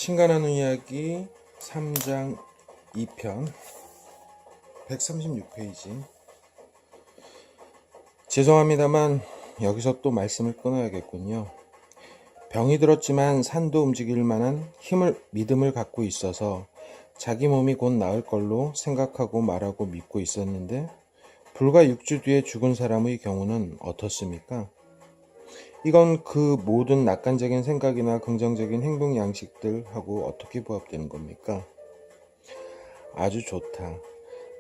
친간하는 이야기 3장 2편 136페이지. 죄송합니다만 여기서 또 말씀을 끊어야겠군요. 병이 들었지만 산도 움직일 만한 믿음을 갖고 있어서 자기 몸이 곧 나을 걸로 생각하고 말하고 믿고 있었는데 불과 6주 뒤에 죽은 사람의 경우는 어떻습니까? 이건 그 모든 낙관적인 생각이나 긍정적인 행동 양식들하고 어떻게 부합되는 겁니까? 아주 좋다.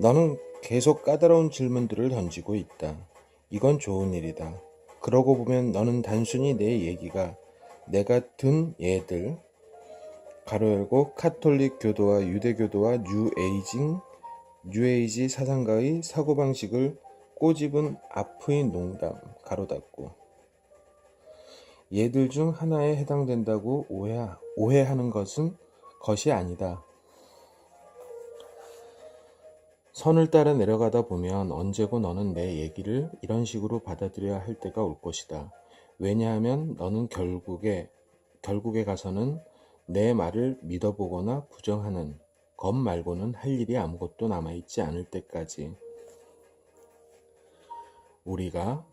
너는 계속 까다로운 질문들을 던지고 있다. 이건 좋은 일이다. 그러고 보면 너는 단순히 내 얘기가 내가 든 예들 가로 열고 카톨릭 교도와 유대교도와 뉴에이지 사상가의 사고방식을 꼬집은 앞의 농담 가로 닫고 얘들 중 하나에 해당된다고 오해하는 것이 아니다. 선을 따라 내려가다 보면 언제고 너는 내 얘기를 이런 식으로 받아들여야 할 때가 올 것이다. 왜냐하면 너는 결국에 가서는 내 말을 믿어보거나 부정하는 것 말고는 할 일이 아무것도 남아있지 않을 때까지 우리가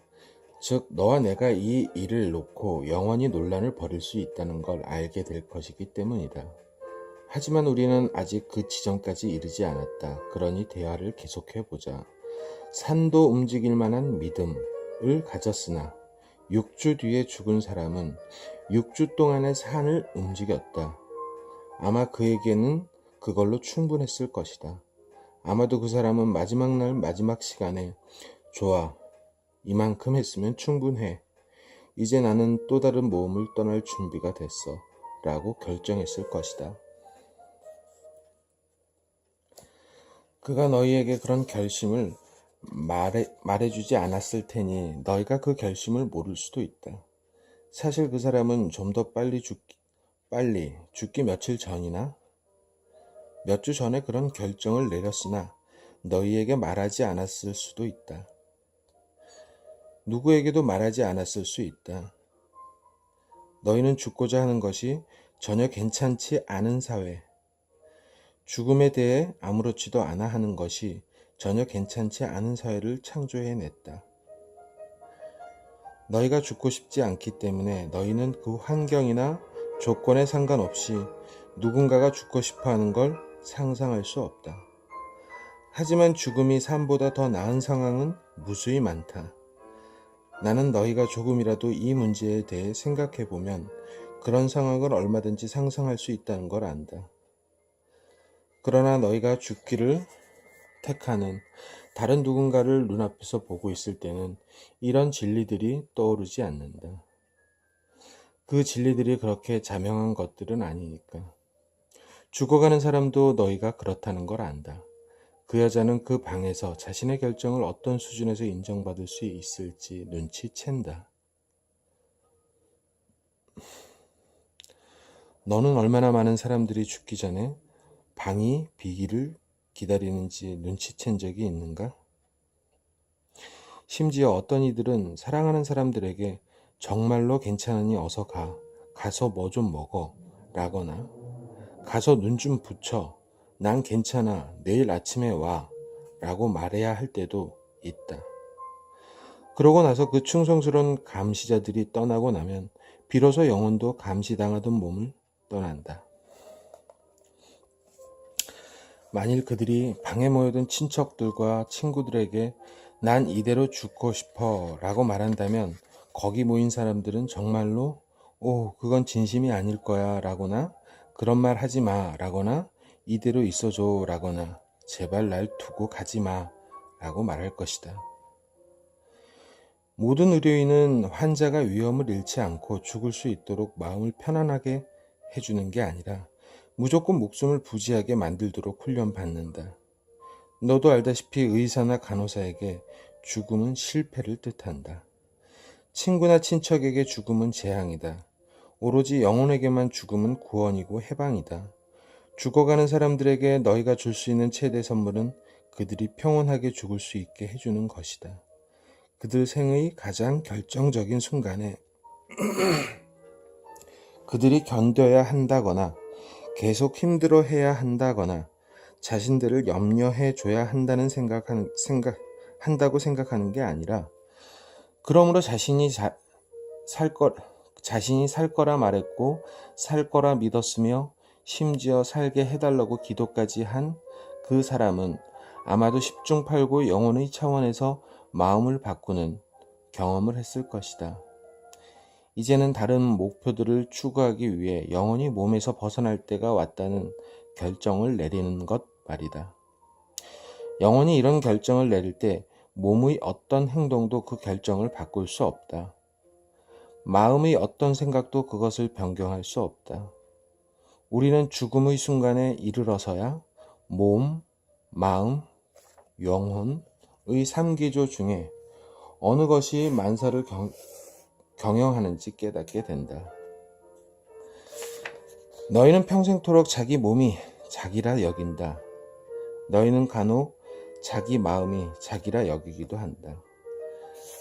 즉 너와 내가 이 일을 놓고 영원히 논란을 벌일 수 있다는 걸 알게 될 것이기 때문이다. 하지만 우리는 아직 그 지점까지 이르지 않았다. 그러니 대화를 계속해보자. 산도 움직일 만한 믿음을 가졌으나 6주 뒤에 죽은 사람은 6주 동안의 산을 움직였다. 아마 그에게는 그걸로 충분했을 것이다. 아마도 그 사람은 마지막 날 마지막 시간에 좋아. 이만큼 했으면 충분해. 이제 나는 또 다른 모험을 떠날 준비가 됐어. 라고 결정했을 것이다. 그가 너희에게 그런 결심을 말해주지 않았을 테니 너희가 그 결심을 모를 수도 있다. 사실 그 사람은 좀 더 빨리 죽기 며칠 전이나 몇 주 전에 그런 결정을 내렸으나 너희에게 말하지 않았을 수도 있다. 누구에게도 말하지 않았을 수 있다. 너희는 죽고자 하는 것이 전혀 괜찮지 않은 사회, 죽음에 대해 아무렇지도 않아 하는 것이 전혀 괜찮지 않은 사회를 창조해냈다. 너희가 죽고 싶지 않기 때문에 너희는 그 환경이나 조건에 상관없이 누군가가 죽고 싶어 하는 걸 상상할 수 없다. 하지만 죽음이 삶보다 더 나은 상황은 무수히 많다. 나는 너희가 조금이라도 이 문제에 대해 생각해보면 그런 상황을 얼마든지 상상할 수 있다는 걸 안다. 그러나 너희가 죽기를 택하는 다른 누군가를 눈앞에서 보고 있을 때는 이런 진리들이 떠오르지 않는다. 그 진리들이 그렇게 자명한 것들은 아니니까. 죽어가는 사람도 너희가 그렇다는 걸 안다. 그 여자는 그 방에서 자신의 결정을 어떤 수준에서 인정받을 수 있을지 눈치챈다. 너는 얼마나 많은 사람들이 죽기 전에 방이 비기를 기다리는지 눈치챈 적이 있는가? 심지어 어떤 이들은 사랑하는 사람들에게 정말로 괜찮으니 어서 가서 뭐 좀 먹어 라거나 가서 눈 좀 붙여 난 괜찮아 내일 아침에 와 라고 말해야 할 때도 있다. 그러고 나서 그 충성스러운 감시자들이 떠나고 나면 비로소 영혼도 감시당하던 몸을 떠난다. 만일 그들이 방에 모여든 친척들과 친구들에게 난 이대로 죽고 싶어 라고 말한다면 거기 모인 사람들은 정말로 그건 진심이 아닐 거야 라거나 그런 말 하지 마 라거나 이대로 있어줘 라거나 제발 날 두고 가지 마 라고 말할 것이다. 모든 의료인은 환자가 위험을 잃지 않고 죽을 수 있도록 마음을 편안하게 해주는 게 아니라 무조건 목숨을 부지하게 만들도록 훈련받는다. 너도 알다시피 의사나 간호사에게 죽음은 실패를 뜻한다. 친구나 친척에게 죽음은 재앙이다. 오로지 영혼에게만 죽음은 구원이고 해방이다. 죽어가는 사람들에게 너희가 줄 수 있는 최대 선물은 그들이 평온하게 죽을 수 있게 해주는 것이다. 그들 생의 가장 결정적인 순간에 그들이 견뎌야 한다거나 계속 힘들어해야 한다거나 자신들을 염려해 줘야 한다고 생각하는 게 아니라, 그러므로 자신이 살 거라 말했고 살 거라 믿었으며 심지어 살게 해달라고 기도까지 한 그 사람은 아마도 십중팔구 영혼의 차원에서 마음을 바꾸는 경험을 했을 것이다. 이제는 다른 목표들을 추구하기 위해 영혼이 몸에서 벗어날 때가 왔다는 결정을 내리는 것 말이다. 영혼이 이런 결정을 내릴 때 몸의 어떤 행동도 그 결정을 바꿀 수 없다. 마음의 어떤 생각도 그것을 변경할 수 없다. 우리는 죽음의 순간에 이르러서야 몸, 마음, 영혼의 3기조 중에 어느 것이 만사를 경영하는지 깨닫게 된다. 너희는 평생토록 자기 몸이 자기라 여긴다. 너희는 간혹 자기 마음이 자기라 여기기도 한다.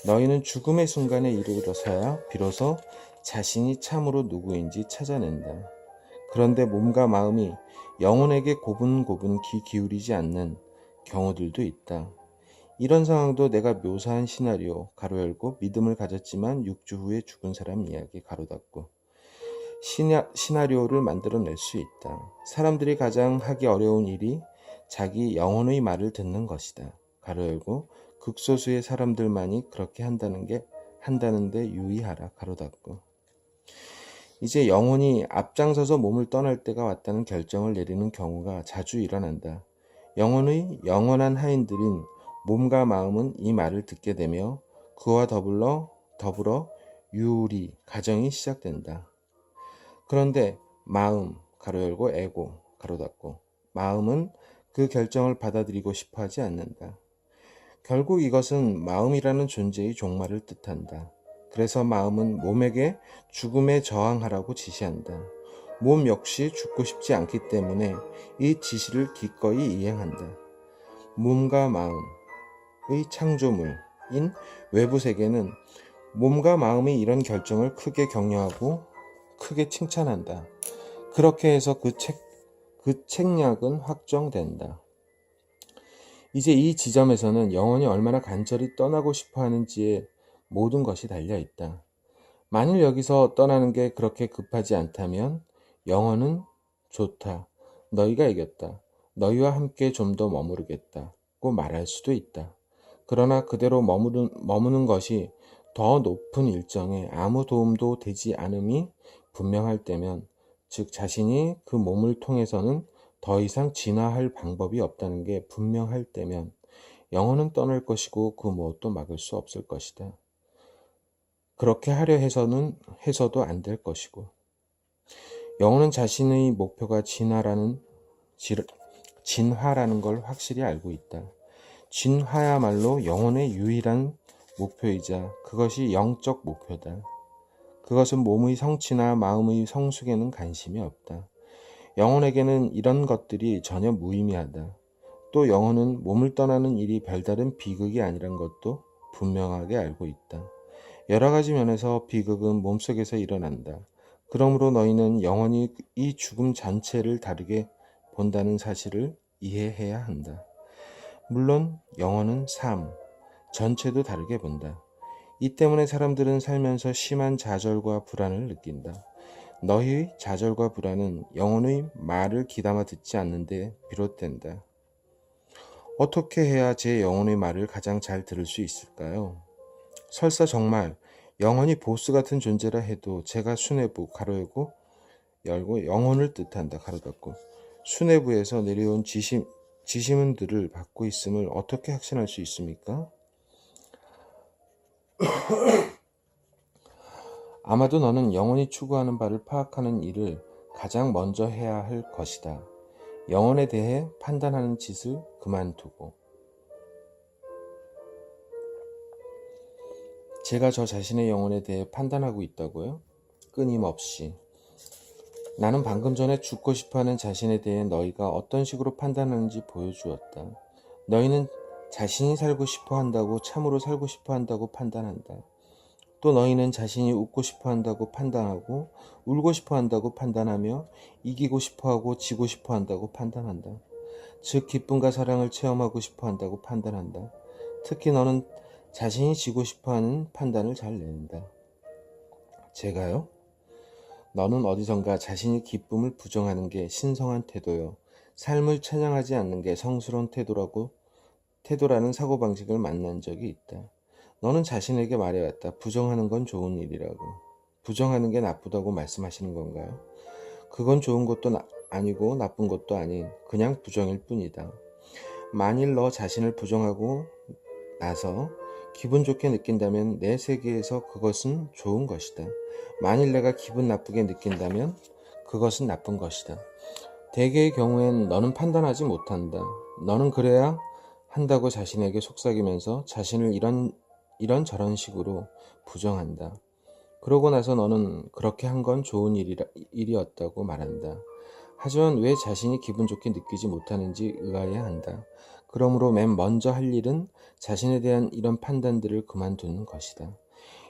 너희는 죽음의 순간에 이르러서야 비로소 자신이 참으로 누구인지 찾아낸다. 그런데 몸과 마음이 영혼에게 고분고분 귀 기울이지 않는 경우들도 있다. 이런 상황도 내가 묘사한 시나리오 가로 열고 믿음을 가졌지만 6주 후에 죽은 사람 이야기 가로 닫고 시나리오를 만들어낼 수 있다. 사람들이 가장 하기 어려운 일이 자기 영혼의 말을 듣는 것이다. 가로 열고 극소수의 사람들만이 그렇게 한다는데 유의하라. 가로 닫고. 이제 영혼이 앞장서서 몸을 떠날 때가 왔다는 결정을 내리는 경우가 자주 일어난다. 영혼의 영원한 하인들인 몸과 마음은 이 말을 듣게 되며 그와 더불어 유리, 가정이 시작된다. 그런데 마음, 가로 열고 에고, 가로 닫고, 마음은 그 결정을 받아들이고 싶어 하지 않는다. 결국 이것은 마음이라는 존재의 종말을 뜻한다. 그래서 마음은 몸에게 죽음에 저항하라고 지시한다. 몸 역시 죽고 싶지 않기 때문에 이 지시를 기꺼이 이행한다. 몸과 마음의 창조물인 외부 세계는 몸과 마음이 이런 결정을 크게 격려하고 크게 칭찬한다. 그렇게 해서 그 책략은 확정된다. 이제 이 지점에서는 영혼이 얼마나 간절히 떠나고 싶어 하는지에 모든 것이 달려있다. 만일 여기서 떠나는 게 그렇게 급하지 않다면 영혼은 좋다. 너희가 이겼다. 너희와 함께 좀 더 머무르겠다고 말할 수도 있다. 그러나 그대로 머무는 것이 더 높은 일정에 아무 도움도 되지 않음이 분명할 때면, 즉 자신이 그 몸을 통해서는 더 이상 진화할 방법이 없다는 게 분명할 때면 영혼은 떠날 것이고 그 무엇도 막을 수 없을 것이다. 그렇게 하려 해서도 안 될 것이고, 영혼은 자신의 목표가 진화라는 걸 확실히 알고 있다. 진화야말로 영혼의 유일한 목표이자 그것이 영적 목표다. 그것은 몸의 성취나 마음의 성숙에는 관심이 없다. 영혼에게는 이런 것들이 전혀 무의미하다. 또 영혼은 몸을 떠나는 일이 별다른 비극이 아니란 것도 분명하게 알고 있다. 여러 가지 면에서 비극은 몸속에서 일어난다. 그러므로 너희는 영혼이 이 죽음 전체를 다르게 본다는 사실을 이해해야 한다. 물론 영혼은 삶 전체도 다르게 본다. 이 때문에 사람들은 살면서 심한 좌절과 불안을 느낀다. 너희의 좌절과 불안은 영혼의 말을 귀담아 듣지 않는데 비롯된다. 어떻게 해야 제 영혼의 말을 가장 잘 들을 수 있을까요? 설사 정말 영혼이 보스 같은 존재라 해도 제가 수뇌부 가로 열고 영혼을 뜻한다 가로 닫고 수뇌부에서 내려온 지시문들을 받고 있음을 어떻게 확신할 수 있습니까? 아마도 너는 영혼이 추구하는 바를 파악하는 일을 가장 먼저 해야 할 것이다. 영혼에 대해 판단하는 짓을 그만두고. 제가 저 자신의 영혼에 대해 판단하고 있다고요? 끊임없이. 나는 방금 전에 죽고 싶어하는 자신에 대해 너희가 어떤 식으로 판단하는지 보여주었다. 너희는 자신이 살고 싶어 한다고 참으로 살고 싶어 한다고 판단한다. 또 너희는 자신이 웃고 싶어 한다고 판단하고 울고 싶어 한다고 판단하며 이기고 싶어 하고 지고 싶어 한다고 판단한다. 즉 기쁨과 사랑을 체험하고 싶어 한다고 판단한다. 특히 너는 자신이 지고 싶어 하는 판단을 잘 내는다. 제가요? 너는 어디선가 자신이 기쁨을 부정하는 게 신성한 태도요. 삶을 찬양하지 않는 게 성스러운 태도라는 사고방식을 만난 적이 있다. 너는 자신에게 말해왔다. 부정하는 건 좋은 일이라고. 부정하는 게 나쁘다고 말씀하시는 건가요? 그건 좋은 것도 아니고 나쁜 것도 아닌 그냥 부정일 뿐이다. 만일 너 자신을 부정하고 나서 기분 좋게 느낀다면 내 세계에서 그것은 좋은 것이다. 만일 내가 기분 나쁘게 느낀다면 그것은 나쁜 것이다. 대개의 경우엔 너는 판단하지 못한다. 너는 그래야 한다고 자신에게 속삭이면서 자신을 이런 저런 식으로 부정한다. 그러고 나서 너는 그렇게 한 건 좋은 일이었다고 말한다. 하지만 왜 자신이 기분 좋게 느끼지 못하는지 의아해한다. 그러므로 맨 먼저 할 일은 자신에 대한 이런 판단들을 그만두는 것이다.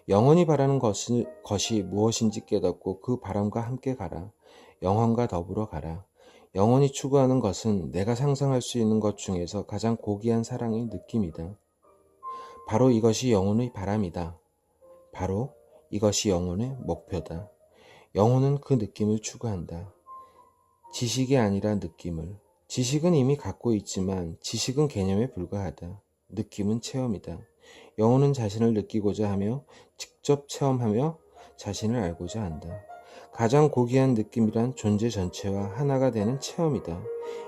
영원히 바라는 것이 무엇인지 깨닫고 그 바람과 함께 가라. 영혼과 더불어 가라. 영원히 추구하는 것은 내가 상상할 수 있는 것 중에서 가장 고귀한 사랑의 느낌이다. 바로 이것이 영혼의 바람이다. 바로 이것이 영혼의 목표다. 영혼은 그 느낌을 추구한다. 지식이 아니라 느낌을. 지식은 이미 갖고 있지만 지식은 개념에 불과하다. 느낌은 체험이다. 영혼은 자신을 느끼고자 하며 직접 체험하며 자신을 알고자 한다. 가장 고귀한 느낌이란 존재 전체와 하나가 되는 체험이다.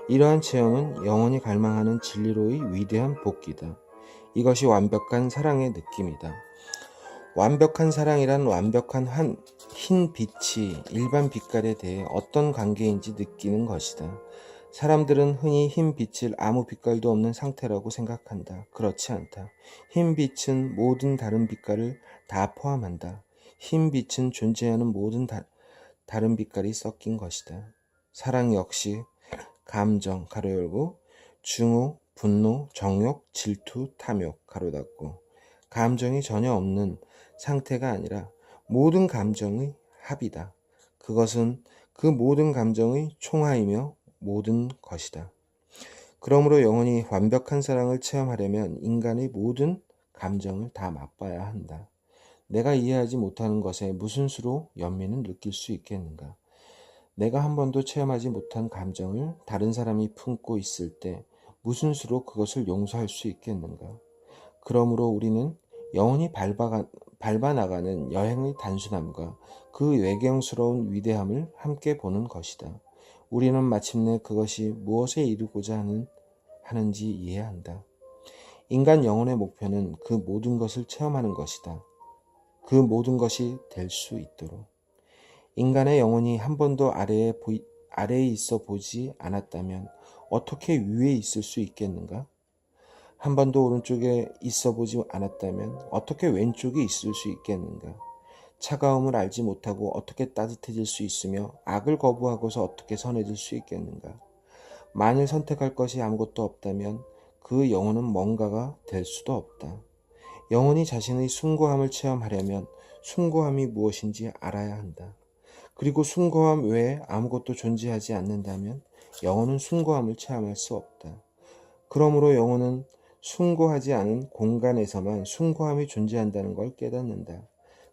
이러한 체험은 영혼이 갈망하는 진리로의 위대한 복기다. 이것이 완벽한 사랑의 느낌이다. 완벽한 사랑이란 완벽한 흰 빛이 일반 빛깔에 대해 어떤 관계인지 느끼는 것이다. 사람들은 흔히 흰 빛을 아무 빛깔도 없는 상태라고 생각한다. 그렇지 않다. 흰 빛은 모든 다른 빛깔을 다 포함한다. 흰 빛은 존재하는 모든 다른 빛깔이 섞인 것이다. 사랑 역시 감정, 가로 열고, 증오, 분노, 정욕, 질투, 탐욕, 가로 닫고, 감정이 전혀 없는 상태가 아니라 모든 감정의 합이다. 그것은 그 모든 감정의 총화이며 모든 것이다. 그러므로 영원히 완벽한 사랑을 체험하려면 인간의 모든 감정을 다 맛봐야 한다. 내가 이해하지 못하는 것에 무슨 수로 연민을 느낄 수 있겠는가? 내가 한 번도 체험하지 못한 감정을 다른 사람이 품고 있을 때 무슨 수로 그것을 용서할 수 있겠는가? 그러므로 우리는 영원히 밟아나가는 여행의 단순함과 그 외경스러운 위대함을 함께 보는 것이다. 우리는 마침내 그것이 무엇에 이르고자 하는지 이해한다. 인간 영혼의 목표는 그 모든 것을 체험하는 것이다. 그 모든 것이 될 수 있도록. 인간의 영혼이 한 번도 아래에 있어 보지 않았다면 어떻게 위에 있을 수 있겠는가? 한 번도 오른쪽에 있어 보지 않았다면 어떻게 왼쪽에 있을 수 있겠는가? 차가움을 알지 못하고 어떻게 따뜻해질 수 있으며 악을 거부하고서 어떻게 선해질 수 있겠는가? 만일 선택할 것이 아무것도 없다면 그 영혼은 뭔가가 될 수도 없다. 영혼이 자신의 숭고함을 체험하려면 숭고함이 무엇인지 알아야 한다. 그리고 숭고함 외에 아무것도 존재하지 않는다면 영혼은 숭고함을 체험할 수 없다. 그러므로 영혼은 숭고하지 않은 공간에서만 숭고함이 존재한다는 걸 깨닫는다.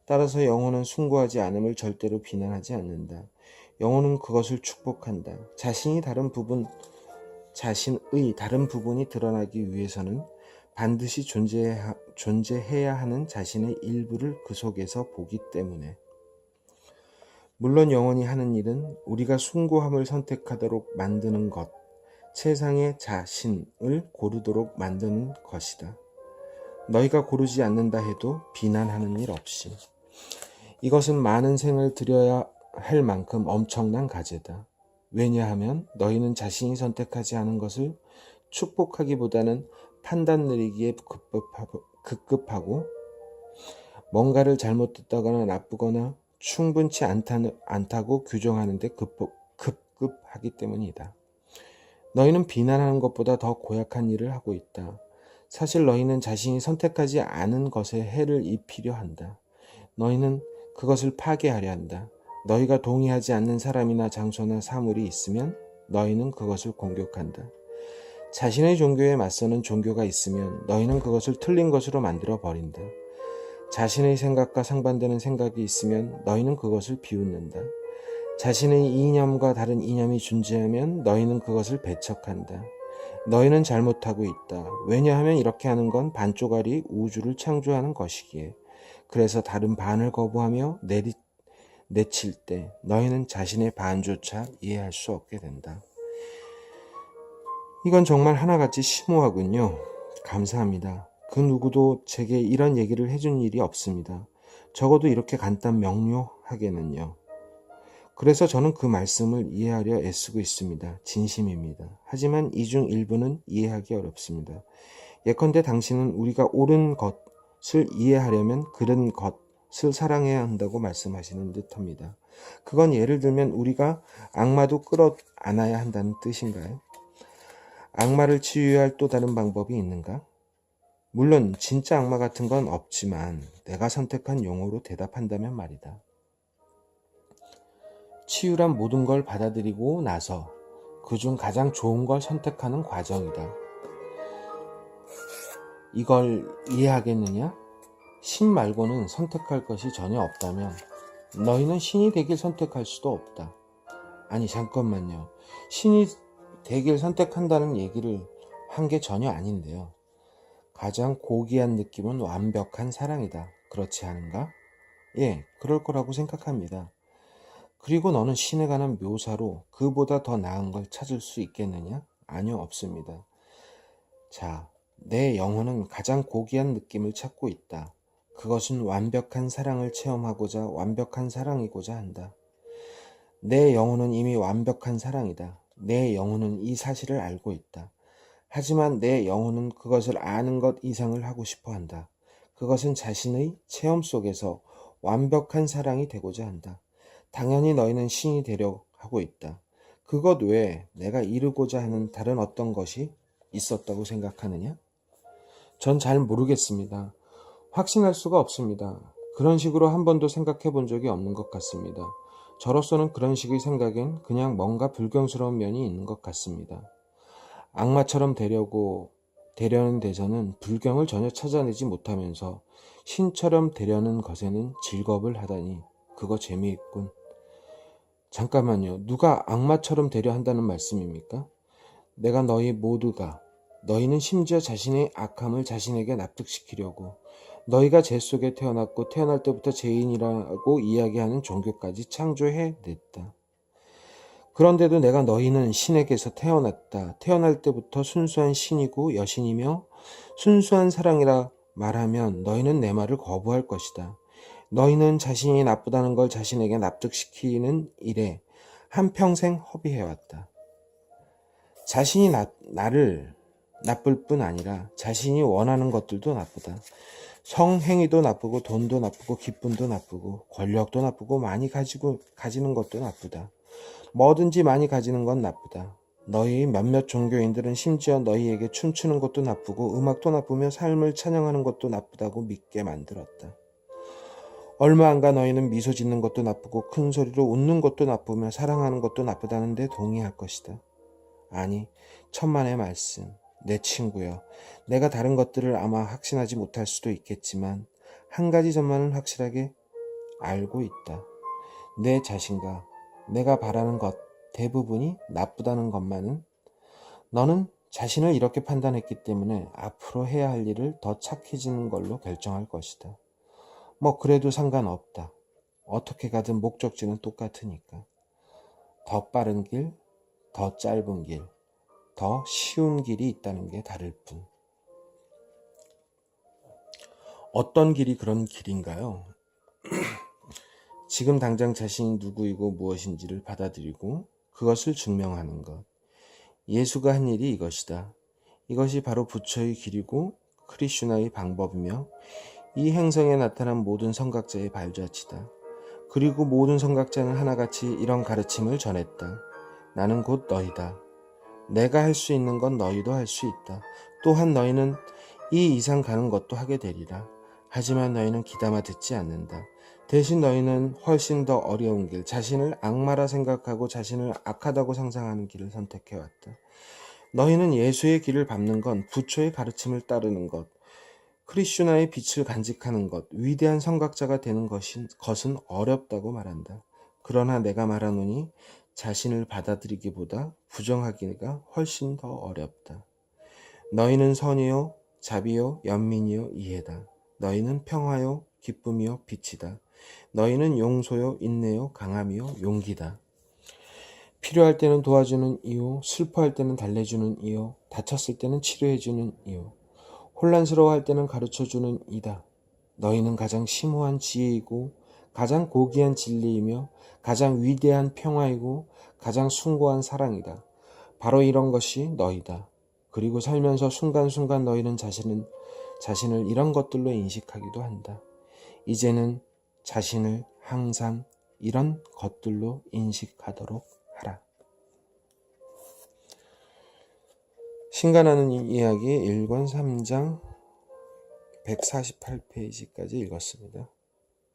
따라서 영혼은 숭고하지 않음을 절대로 비난하지 않는다. 영혼은 그것을 축복한다. 자신의 다른 부분이 드러나기 위해서는 반드시 존재해야 하는 자신의 일부를 그 속에서 보기 때문에. 물론 영혼이 하는 일은 우리가 숭고함을 선택하도록 만드는 것, 세상의 자신을 고르도록 만드는 것이다. 너희가 고르지 않는다 해도 비난하는 일 없이. 이것은 많은 생을 들여야 할 만큼 엄청난 과제다. 왜냐하면 너희는 자신이 선택하지 않은 것을 축복하기보다는 판단 내리기에 급급하고 뭔가를 잘못했다거나 나쁘거나 충분치 않다고 규정하는 데 급급하기 때문이다. 너희는 비난하는 것보다 더 고약한 일을 하고 있다. 사실 너희는 자신이 선택하지 않은 것에 해를 입히려 한다. 너희는 그것을 파괴하려 한다. 너희가 동의하지 않는 사람이나 장소나 사물이 있으면 너희는 그것을 공격한다. 자신의 종교에 맞서는 종교가 있으면 너희는 그것을 틀린 것으로 만들어 버린다. 자신의 생각과 상반되는 생각이 있으면 너희는 그것을 비웃는다. 자신의 이념과 다른 이념이 존재하면 너희는 그것을 배척한다. 너희는 잘못하고 있다. 왜냐하면 이렇게 하는 건 반쪽짜리 우주를 창조하는 것이기에. 그래서 다른 반을 거부하며 내칠 때 너희는 자신의 반조차 이해할 수 없게 된다. 이건 정말 하나같이 심오하군요. 감사합니다. 그 누구도 제게 이런 얘기를 해준 일이 없습니다. 적어도 이렇게 간단 명료하게는요. 그래서 저는 그 말씀을 이해하려 애쓰고 있습니다. 진심입니다. 하지만 이 중 일부는 이해하기 어렵습니다. 예컨대 당신은 우리가 옳은 것을 이해하려면 그런 것을 사랑해야 한다고 말씀하시는 듯합니다. 그건 예를 들면 우리가 악마도 끌어안아야 한다는 뜻인가요? 악마를 치유할 또 다른 방법이 있는가? 물론 진짜 악마 같은 건 없지만 내가 선택한 용어로 대답한다면 말이다. 치유란 모든 걸 받아들이고 나서 그중 가장 좋은 걸 선택하는 과정이다. 이걸 이해하겠느냐? 신 말고는 선택할 것이 전혀 없다면 너희는 신이 되길 선택할 수도 없다. 아니 잠깐만요. 신이 되길 선택한다는 얘기를 한 게 전혀 아닌데요. 가장 고귀한 느낌은 완벽한 사랑이다. 그렇지 않은가? 예, 그럴 거라고 생각합니다. 그리고 너는 신에 관한 묘사로 그보다 더 나은 걸 찾을 수 있겠느냐? 아니요, 없습니다. 자, 내 영혼은 가장 고귀한 느낌을 찾고 있다. 그것은 완벽한 사랑을 체험하고자 완벽한 사랑이고자 한다. 내 영혼은 이미 완벽한 사랑이다. 내 영혼은 이 사실을 알고 있다. 하지만 내 영혼은 그것을 아는 것 이상을 하고 싶어 한다. 그것은 자신의 체험 속에서 완벽한 사랑이 되고자 한다. 당연히 너희는 신이 되려 하고 있다. 그것 외에 내가 이루고자 하는 다른 어떤 것이 있었다고 생각하느냐? 전 잘 모르겠습니다. 확신할 수가 없습니다. 그런 식으로 한 번도 생각해 본 적이 없는 것 같습니다. 저로서는 그런 식의 생각엔 그냥 뭔가 불경스러운 면이 있는 것 같습니다. 악마처럼 되려는 데서는 불경을 전혀 찾아내지 못하면서 신처럼 되려는 것에는 즐겁을 하다니 그거 재미있군. 잠깐만요. 누가 악마처럼 되려 한다는 말씀입니까? 내가 너희는 심지어 자신의 악함을 자신에게 납득시키려고 너희가 재 속에 태어났고 태어날 때부터 죄인이라고 이야기하는 종교까지 창조해냈다. 그런데도 내가 너희는 신에게서 태어났다. 태어날 때부터 순수한 신이고 여신이며 순수한 사랑이라 말하면 너희는 내 말을 거부할 것이다. 너희는 자신이 나쁘다는 걸 자신에게 납득시키는 일에 한평생 허비해왔다. 자신이 나를 나쁠 뿐 아니라 자신이 원하는 것들도 나쁘다. 성행위도 나쁘고 돈도 나쁘고 기쁨도 나쁘고 권력도 나쁘고 많이 가지는 것도 나쁘다. 뭐든지 많이 가지는 건 나쁘다. 너희 몇몇 종교인들은 심지어 너희에게 춤추는 것도 나쁘고 음악도 나쁘며 삶을 찬양하는 것도 나쁘다고 믿게 만들었다. 얼마 안 가 너희는 미소 짓는 것도 나쁘고 큰 소리로 웃는 것도 나쁘며 사랑하는 것도 나쁘다는데 동의할 것이다. 아니, 천만의 말씀. 내 친구여, 내가 다른 것들을 아마 확신하지 못할 수도 있겠지만 한 가지 점만은 확실하게 알고 있다. 내 자신과 내가 바라는 것 대부분이 나쁘다는 것만은 너는 자신을 이렇게 판단했기 때문에 앞으로 해야 할 일을 더 착해지는 걸로 결정할 것이다. 뭐 그래도 상관없다. 어떻게 가든 목적지는 똑같으니까. 더 빠른 길, 더 짧은 길, 더 쉬운 길이 있다는 게 다를 뿐. 어떤 길이 그런 길인가요? 지금 당장 자신이 누구이고 무엇인지를 받아들이고 그것을 증명하는 것. 예수가 한 일이 이것이다. 이것이 바로 부처의 길이고 크리슈나의 방법이며 이 행성에 나타난 모든 선각자의 발자취다. 그리고 모든 선각자는 하나같이 이런 가르침을 전했다. 나는 곧 너희다. 내가 할 수 있는 건 너희도 할 수 있다. 또한 너희는 이 이상 가는 것도 하게 되리라. 하지만 너희는 귀담아 듣지 않는다. 대신 너희는 훨씬 더 어려운 길, 자신을 악마라 생각하고 자신을 악하다고 상상하는 길을 선택해왔다. 너희는 예수의 길을 밟는 건 부처의 가르침을 따르는 것, 크리슈나의 빛을 간직하는 것, 위대한 성각자가 되는 것은 어렵다고 말한다. 그러나 내가 말하노니 자신을 받아들이기보다 부정하기가 훨씬 더 어렵다. 너희는 선이요, 자비요, 연민이요, 이해다. 너희는 평화요, 기쁨이요, 빛이다. 너희는 용서요, 인내요, 강함이요, 용기다. 필요할 때는 도와주는 이요, 슬퍼할 때는 달래주는 이요, 다쳤을 때는 치료해주는 이요, 혼란스러워할 때는 가르쳐주는 이다. 너희는 가장 심오한 지혜이고 가장 고귀한 진리이며 가장 위대한 평화이고 가장 숭고한 사랑이다. 바로 이런 것이 너희다. 그리고 살면서 순간순간 너희는 자신을 이런 것들로 인식하기도 한다. 이제는 자신을 항상 이런 것들로 인식하도록 하라. 신간하는 이야기 1권 3장 148페이지까지 읽었습니다.